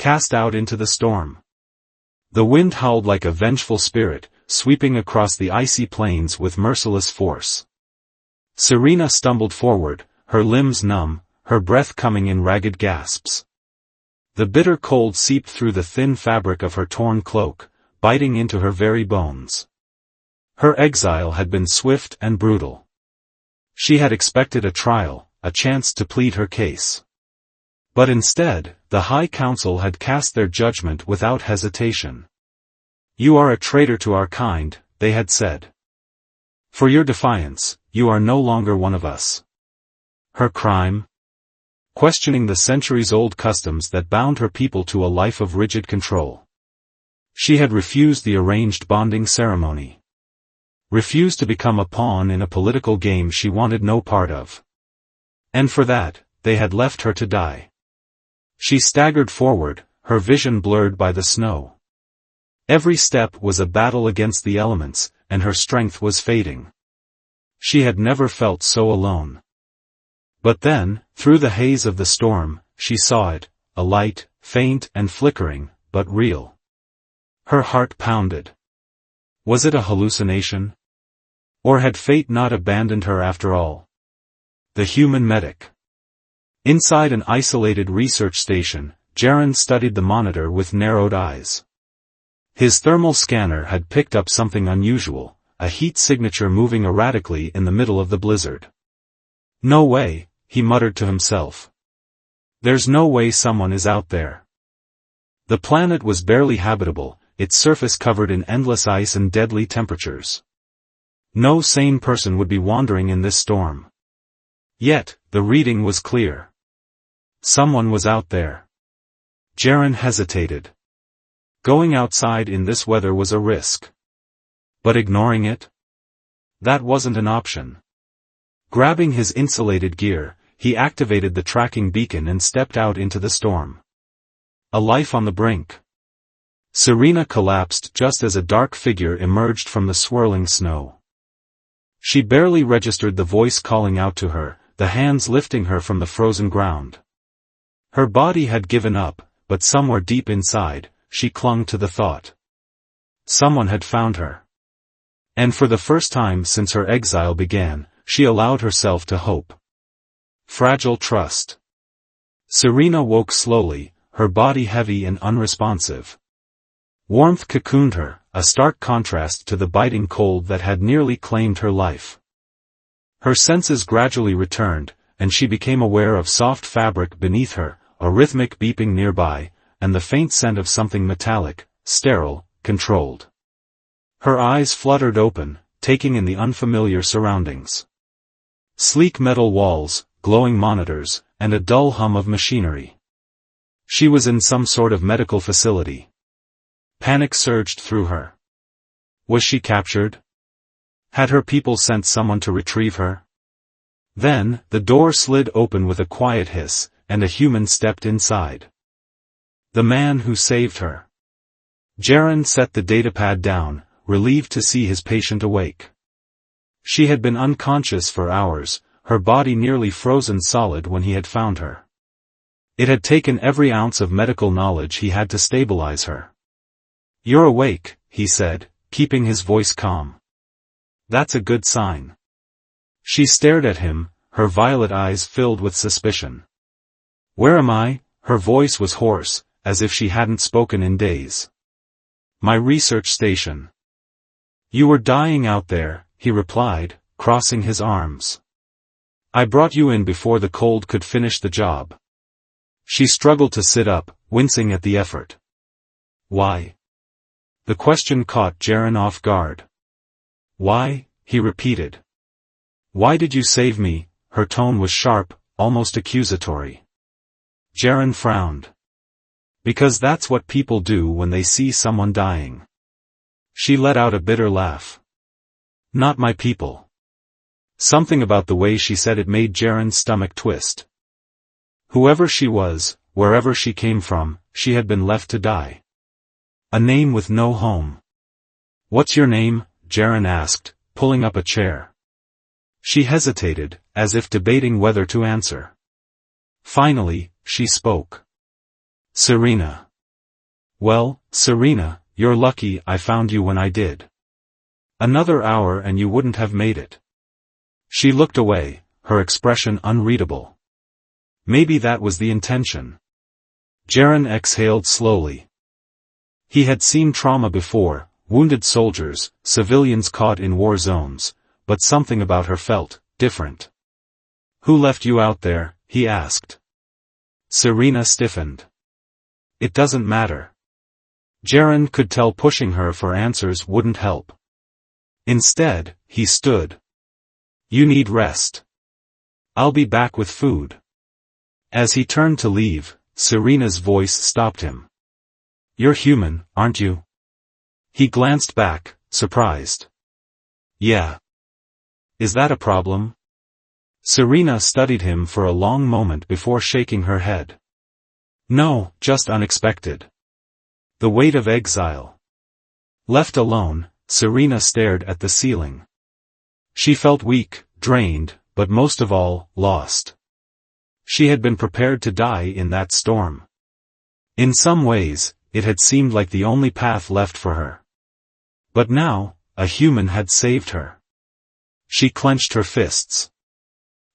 cast out into the storm. The wind howled like a vengeful spirit, sweeping across the icy plains with merciless force. Serena stumbled forward, her limbs numb, her breath coming in ragged gasps. The bitter cold seeped through the thin fabric of her torn cloak, biting into her very bones. Her exile had been swift and brutal. She had expected a trial, a chance to plead her case. But instead, the High Council had cast their judgment without hesitation. "You are a traitor to our kind," they had said. "For your defiance, you are no longer one of us." Her crime? Questioning the centuries-old customs that bound her people to a life of rigid control. She had refused the arranged bonding ceremony. Refused to become a pawn in a political game she wanted no part of. And for that, they had left her to die. She staggered forward, her vision blurred by the snow. Every step was a battle against the elements, and her strength was fading. She had never felt so alone. But then, through the haze of the storm, she saw it, a light, faint and flickering, but real. Her heart pounded. Was it a hallucination? Or had fate not abandoned her after all? The human medic. Inside an isolated research station, Jaren studied the monitor with narrowed eyes. His thermal scanner had picked up something unusual, a heat signature moving erratically in the middle of the blizzard. "No way," he muttered to himself. "There's no way someone is out there." The planet was barely habitable, its surface covered in endless ice and deadly temperatures. No sane person would be wandering in this storm. Yet, the reading was clear. Someone was out there. Jaren hesitated. Going outside in this weather was a risk. But ignoring it? That wasn't an option. Grabbing his insulated gear, he activated the tracking beacon and stepped out into the storm. A life on the brink. Serena collapsed just as a dark figure emerged from the swirling snow. She barely registered the voice calling out to her, the hands lifting her from the frozen ground. Her body had given up, but somewhere deep inside, she clung to the thought. Someone had found her. And for the first time since her exile began, she allowed herself to hope. Fragile trust. Serena woke slowly, her body heavy and unresponsive. Warmth cocooned her, a stark contrast to the biting cold that had nearly claimed her life. Her senses gradually returned, and she became aware of soft fabric beneath her, a rhythmic beeping nearby, and the faint scent of something metallic, sterile, controlled. Her eyes fluttered open, taking in the unfamiliar surroundings. Sleek metal walls, glowing monitors, and a dull hum of machinery. She was in some sort of medical facility. Panic surged through her. Was she captured? Had her people sent someone to retrieve her? Then, the door slid open with a quiet hiss, and a human stepped inside. The man who saved her. Jaren set the datapad down, relieved to see his patient awake. She had been unconscious for hours, her body nearly frozen solid when he had found her. It had taken every ounce of medical knowledge he had to stabilize her. "You're awake," he said, keeping his voice calm. "That's a good sign." She stared at him, her violet eyes filled with suspicion. "Where am I?" Her voice was hoarse, as if she hadn't spoken in days. "My research station." "You were dying out there," he replied, crossing his arms. "I brought you in before the cold could finish the job." She struggled to sit up, wincing at the effort. "Why?" The question caught Jaren off guard. "Why?" he repeated. "Why did you save me?" Her tone was sharp, almost accusatory. Jaren frowned. "Because that's what people do when they see someone dying." She let out a bitter laugh. "Not my people." Something about the way she said it made Jaren's stomach twist. Whoever she was, wherever she came from, she had been left to die. A name with no home. "What's your name?" Jaren asked, pulling up a chair. She hesitated, as if debating whether to answer. Finally, she spoke. "Serena." Well, Serena, you're lucky I found you when I did. Another hour and you wouldn't have made it. She looked away, her expression unreadable. Maybe that was the intention. Jaren exhaled slowly. He had seen trauma before, wounded soldiers, civilians caught in war zones, but something about her felt different. Who left you out there? He asked. Serena stiffened. It doesn't matter. Jaren could tell pushing her for answers wouldn't help. Instead, he stood. You need rest. I'll be back with food. As he turned to leave, Serena's voice stopped him. You're human, aren't you? He glanced back, surprised. Yeah. Is that a problem? Serena studied him for a long moment before shaking her head. No, just unexpected. The weight of exile. Left alone, Serena stared at the ceiling. She felt weak, drained, but most of all, lost. She had been prepared to die in that storm. In some ways, it had seemed like the only path left for her. But now, a human had saved her. She clenched her fists.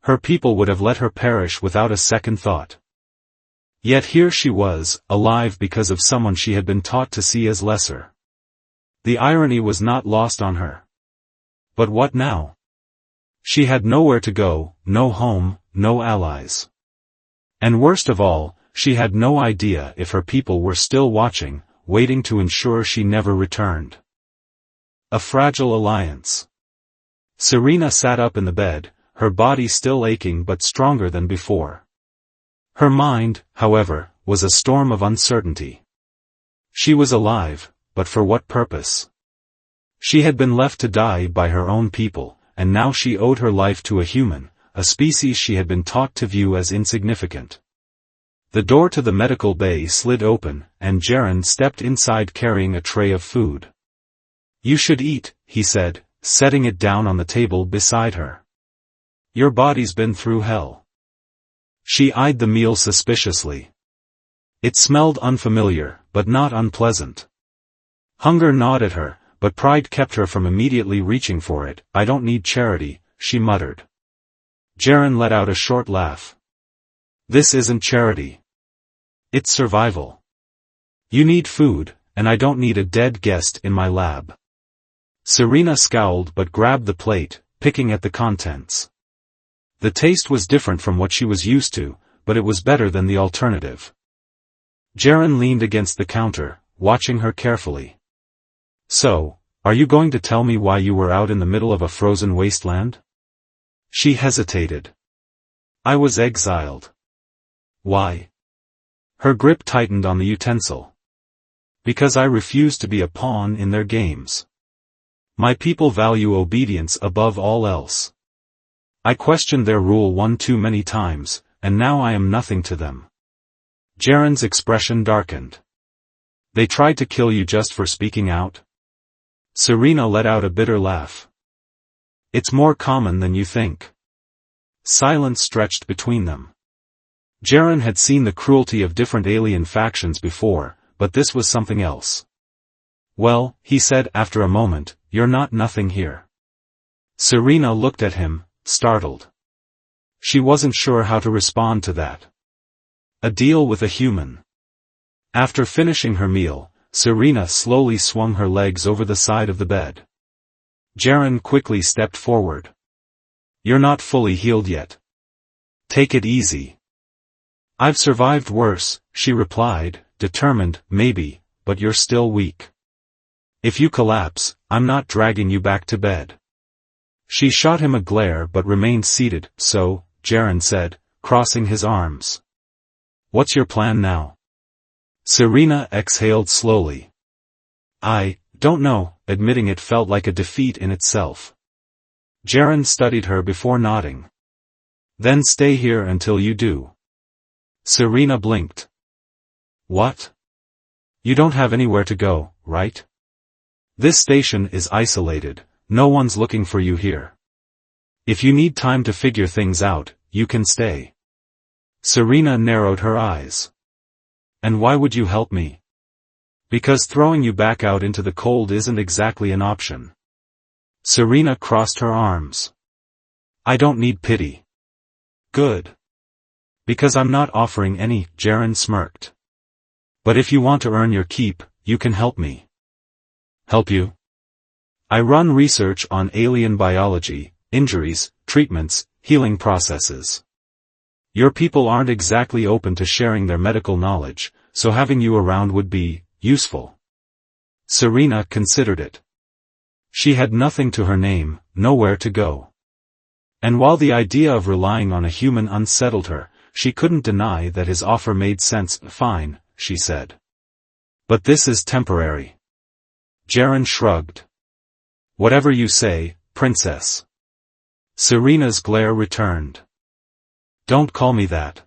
Her people would have let her perish without a second thought. Yet here she was, alive because of someone she had been taught to see as lesser. The irony was not lost on her. But what now? She had nowhere to go, no home, no allies. And worst of all, she had no idea if her people were still watching, waiting to ensure she never returned. A fragile alliance. Serena sat up in the bed, her body still aching but stronger than before. Her mind, however, was a storm of uncertainty. She was alive, but for what purpose? She had been left to die by her own people, and now she owed her life to a human, a species she had been taught to view as insignificant. The door to the medical bay slid open, and Jaren stepped inside carrying a tray of food. You should eat, he said, setting it down on the table beside her. Your body's been through hell. She eyed the meal suspiciously. It smelled unfamiliar, but not unpleasant. Hunger gnawed at her, but pride kept her from immediately reaching for it. I don't need charity, she muttered. Jaren let out a short laugh. This isn't charity. It's survival. You need food, and I don't need a dead guest in my lab. Serena scowled but grabbed the plate, picking at the contents. The taste was different from what she was used to, but it was better than the alternative. Jaren leaned against the counter, watching her carefully. So, are you going to tell me why you were out in the middle of a frozen wasteland? She hesitated. I was exiled. Why? Her grip tightened on the utensil. Because I refused to be a pawn in their games. My people value obedience above all else. I questioned their rule one too many times, and now I am nothing to them. Jaren's expression darkened. They tried to kill you just for speaking out? Serena let out a bitter laugh. It's more common than you think. Silence stretched between them. Jaren had seen the cruelty of different alien factions before, but this was something else. Well, he said after a moment, you're not nothing here. Serena looked at him, startled. She wasn't sure how to respond to that. A deal with a human. After finishing her meal, Serena slowly swung her legs over the side of the bed. Jaren quickly stepped forward. You're not fully healed yet. Take it easy. I've survived worse, she replied, determined, maybe, but you're still weak. If you collapse, I'm not dragging you back to bed. She shot him a glare but remained seated. So, Jaren said, crossing his arms. What's your plan now? Serena exhaled slowly. I don't know, admitting it felt like a defeat in itself. Jaren studied her before nodding. Then stay here until you do. Serena blinked. What? You don't have anywhere to go, right? This station is isolated, no one's looking for you here. If you need time to figure things out, you can stay. Serena narrowed her eyes. And why would you help me? Because throwing you back out into the cold isn't exactly an option. Serena crossed her arms. I don't need pity. Good. Because I'm not offering any, Jaren smirked. But if you want to earn your keep, you can help me. Help you? I run research on alien biology, injuries, treatments, healing processes. Your people aren't exactly open to sharing their medical knowledge, so having you around would be useful. Serena considered it. She had nothing to her name, nowhere to go. And while the idea of relying on a human unsettled her, she couldn't deny that his offer made sense. Fine, she said. But this is temporary. Jaren shrugged. Whatever you say, princess. Serena's glare returned. Don't call me that.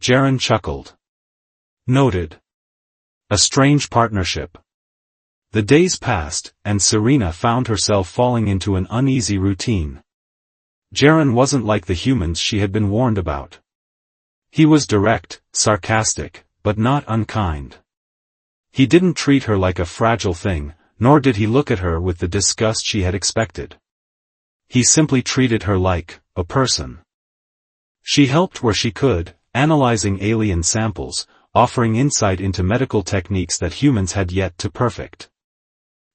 Jaren chuckled. Noted. A strange partnership. The days passed, and Serena found herself falling into an uneasy routine. Jaren wasn't like the humans she had been warned about. He was direct, sarcastic, but not unkind. He didn't treat her like a fragile thing, nor did he look at her with the disgust she had expected. He simply treated her like a person. She helped where she could, analyzing alien samples, offering insight into medical techniques that humans had yet to perfect.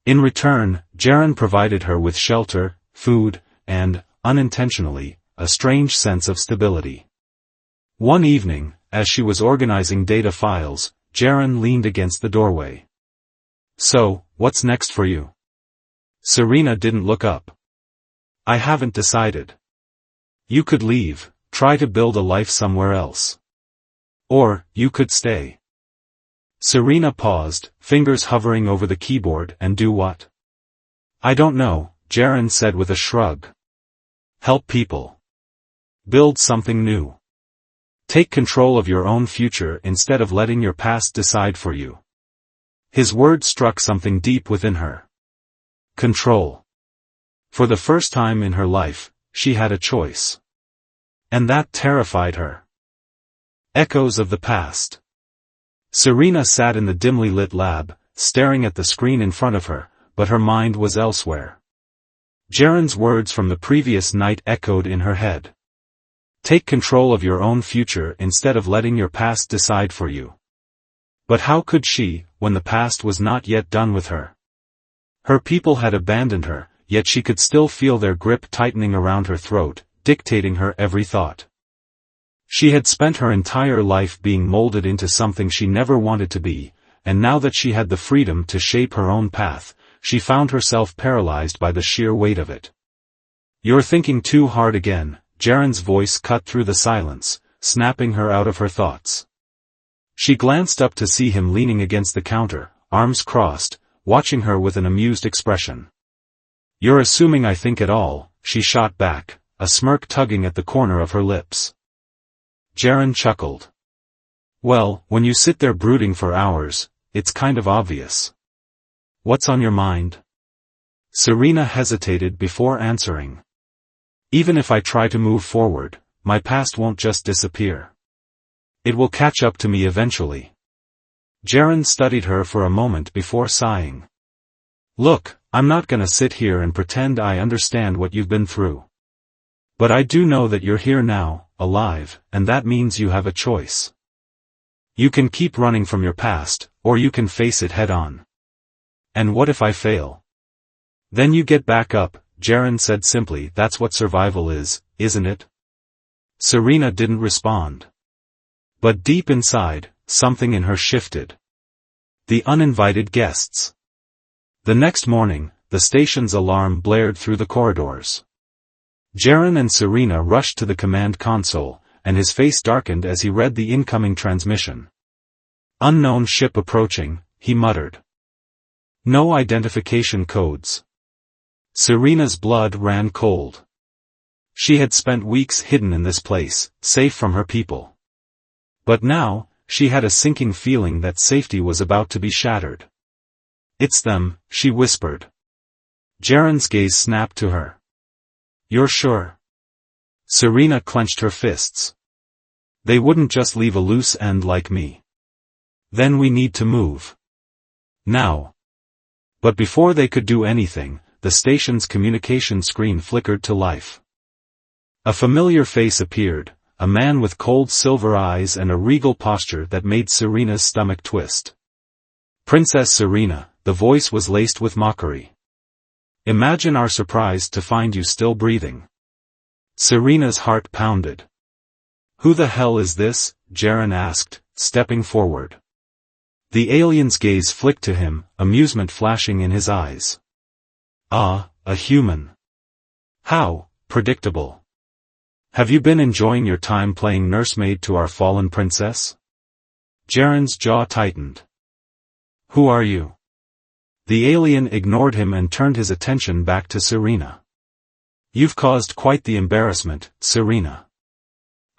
In return, Jaren provided her with shelter, food, and, unintentionally, a strange sense of stability. One evening, as she was organizing data files, Jaren leaned against the doorway. So, what's next for you? Serena didn't look up. I haven't decided. You could leave, try to build a life somewhere else. Or, you could stay. Serena paused, fingers hovering over the keyboard, and do what? I don't know, Jaren said with a shrug. Help people. Build something new. Take control of your own future instead of letting your past decide for you. His words struck something deep within her. Control. For the first time in her life, she had a choice. And that terrified her. Echoes of the past. Serena sat in the dimly lit lab, staring at the screen in front of her, but her mind was elsewhere. Jaren's words from the previous night echoed in her head. Take control of your own future instead of letting your past decide for you. But how could she, when the past was not yet done with her? Her people had abandoned her, yet she could still feel their grip tightening around her throat, dictating her every thought. She had spent her entire life being molded into something she never wanted to be, and now that she had the freedom to shape her own path, she found herself paralyzed by the sheer weight of it. You're thinking too hard again, Jaren's voice cut through the silence, snapping her out of her thoughts. She glanced up to see him leaning against the counter, arms crossed, watching her with an amused expression. You're assuming I think at all, she shot back, a smirk tugging at the corner of her lips. Jaren chuckled. Well, when you sit there brooding for hours, it's kind of obvious. What's on your mind? Serena hesitated before answering. Even if I try to move forward, my past won't just disappear. It will catch up to me eventually. Jaren studied her for a moment before sighing. Look, I'm not gonna sit here and pretend I understand what you've been through. But I do know that you're here now, alive, and that means you have a choice. You can keep running from your past, or you can face it head-on. And what if I fail? Then you get back up, Jaren said simply. That's what survival is, isn't it? Serena didn't respond. But deep inside, something in her shifted. The uninvited guests. The next morning, the station's alarm blared through the corridors. Jaren and Serena rushed to the command console, and his face darkened as he read the incoming transmission. Unknown ship approaching, he muttered. No identification codes. Serena's blood ran cold. She had spent weeks hidden in this place, safe from her people. But now, she had a sinking feeling that safety was about to be shattered. It's them, she whispered. Jaren's gaze snapped to her. You're sure? Serena clenched her fists. They wouldn't just leave a loose end like me. Then we need to move. Now. But before they could do anything, the station's communication screen flickered to life. A familiar face appeared, a man with cold silver eyes and a regal posture that made Serena's stomach twist. Princess Serena, the voice was laced with mockery. Imagine our surprise to find you still breathing. Serena's heart pounded. Who the hell is this? Jaren asked, stepping forward. The alien's gaze flicked to him, amusement flashing in his eyes. Ah, a human. How predictable. Have you been enjoying your time playing nursemaid to our fallen princess? Jaren's jaw tightened. Who are you? The alien ignored him and turned his attention back to Serena. You've caused quite the embarrassment, Serena.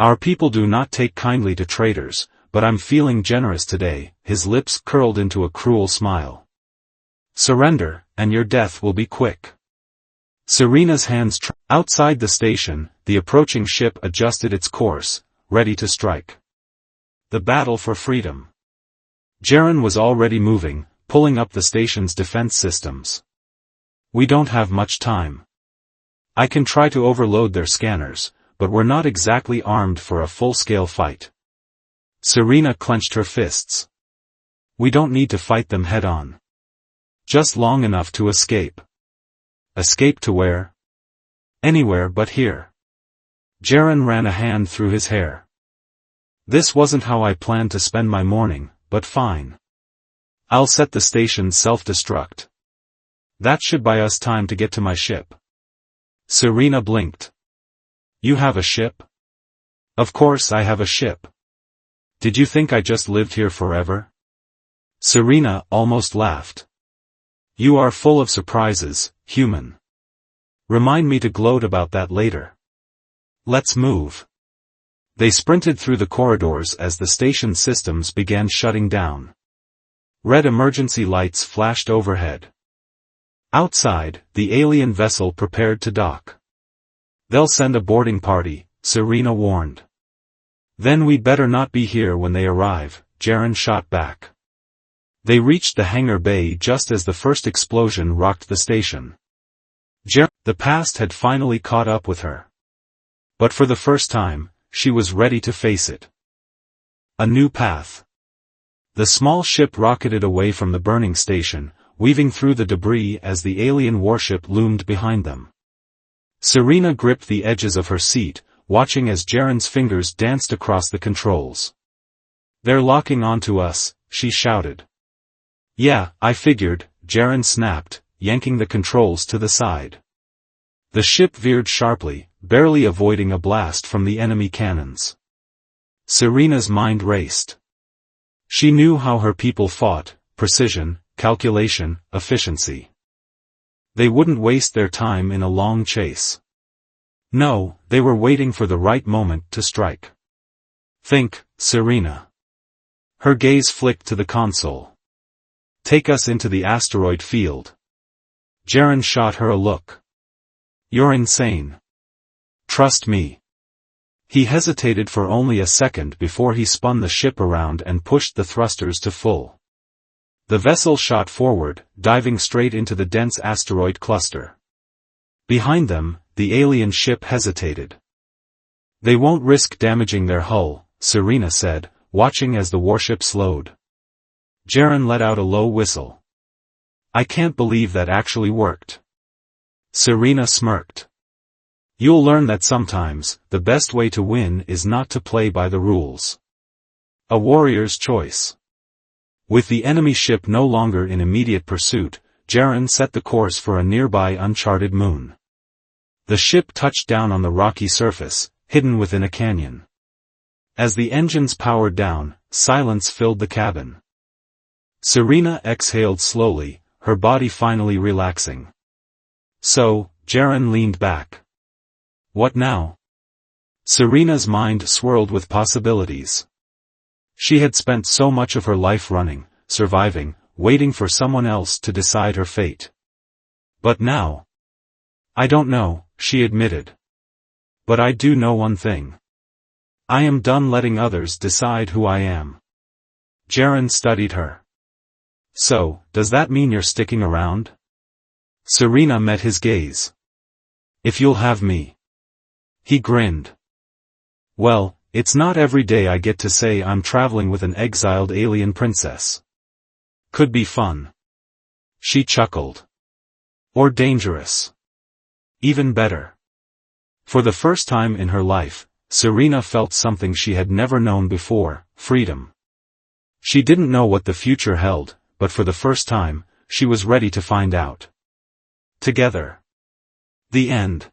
Our people do not take kindly to traitors, but I'm feeling generous today. His lips curled into a cruel smile. Surrender, and your death will be quick. Serena's hands outside the station, the approaching ship adjusted its course, ready to strike. The battle for freedom. Jaren was already moving, pulling up the station's defense systems. We don't have much time. I can try to overload their scanners, but we're not exactly armed for a full-scale fight. Serena clenched her fists. We don't need to fight them head-on. Just long enough to escape. Escape to where? Anywhere but here. Jaren ran a hand through his hair. This wasn't how I planned to spend my morning, but fine. I'll set the station's self-destruct. That should buy us time to get to my ship. Serena blinked. You have a ship? Of course I have a ship. Did you think I just lived here forever? Serena almost laughed. You are full of surprises, human. Remind me to gloat about that later. Let's move. They sprinted through the corridors as the station systems began shutting down. Red emergency lights flashed overhead. Outside, the alien vessel prepared to dock. They'll send a boarding party, Serena warned. Then we'd better not be here when they arrive, Jaren shot back. They reached the hangar bay just as the first explosion rocked the station. The past had finally caught up with her. But for the first time, she was ready to face it. A new path. The small ship rocketed away from the burning station, weaving through the debris as the alien warship loomed behind them. Serena gripped the edges of her seat, watching as Jaren's fingers danced across the controls. They're locking onto us, she shouted. Yeah, I figured, Jaren snapped, yanking the controls to the side. The ship veered sharply, barely avoiding a blast from the enemy cannons. Serena's mind raced. She knew how her people fought: precision, calculation, efficiency. They wouldn't waste their time in a long chase. No, they were waiting for the right moment to strike. Think, Serena. Her gaze flicked to the console. Take us into the asteroid field. Jaren shot her a look. You're insane. Trust me. He hesitated for only a second before he spun the ship around and pushed the thrusters to full. The vessel shot forward, diving straight into the dense asteroid cluster. Behind them, the alien ship hesitated. They won't risk damaging their hull, Serena said, watching as the warship slowed. Jaren let out a low whistle. I can't believe that actually worked. Serena smirked. You'll learn that sometimes, the best way to win is not to play by the rules. A warrior's choice. With the enemy ship no longer in immediate pursuit, Jaren set the course for a nearby uncharted moon. The ship touched down on the rocky surface, hidden within a canyon. As the engines powered down, silence filled the cabin. Serena exhaled slowly, her body finally relaxing. So, Jaren leaned back. What now? Serena's mind swirled with possibilities. She had spent so much of her life running, surviving, waiting for someone else to decide her fate. But now? I don't know, she admitted. But I do know one thing. I am done letting others decide who I am. Jaren studied her. So, does that mean you're sticking around? Serena met his gaze. If you'll have me. He grinned. Well, it's not every day I get to say I'm traveling with an exiled alien princess. Could be fun. She chuckled. Or dangerous. Even better. For the first time in her life, Serena felt something she had never known before, freedom. She didn't know what the future held, but for the first time, she was ready to find out. Together. The end.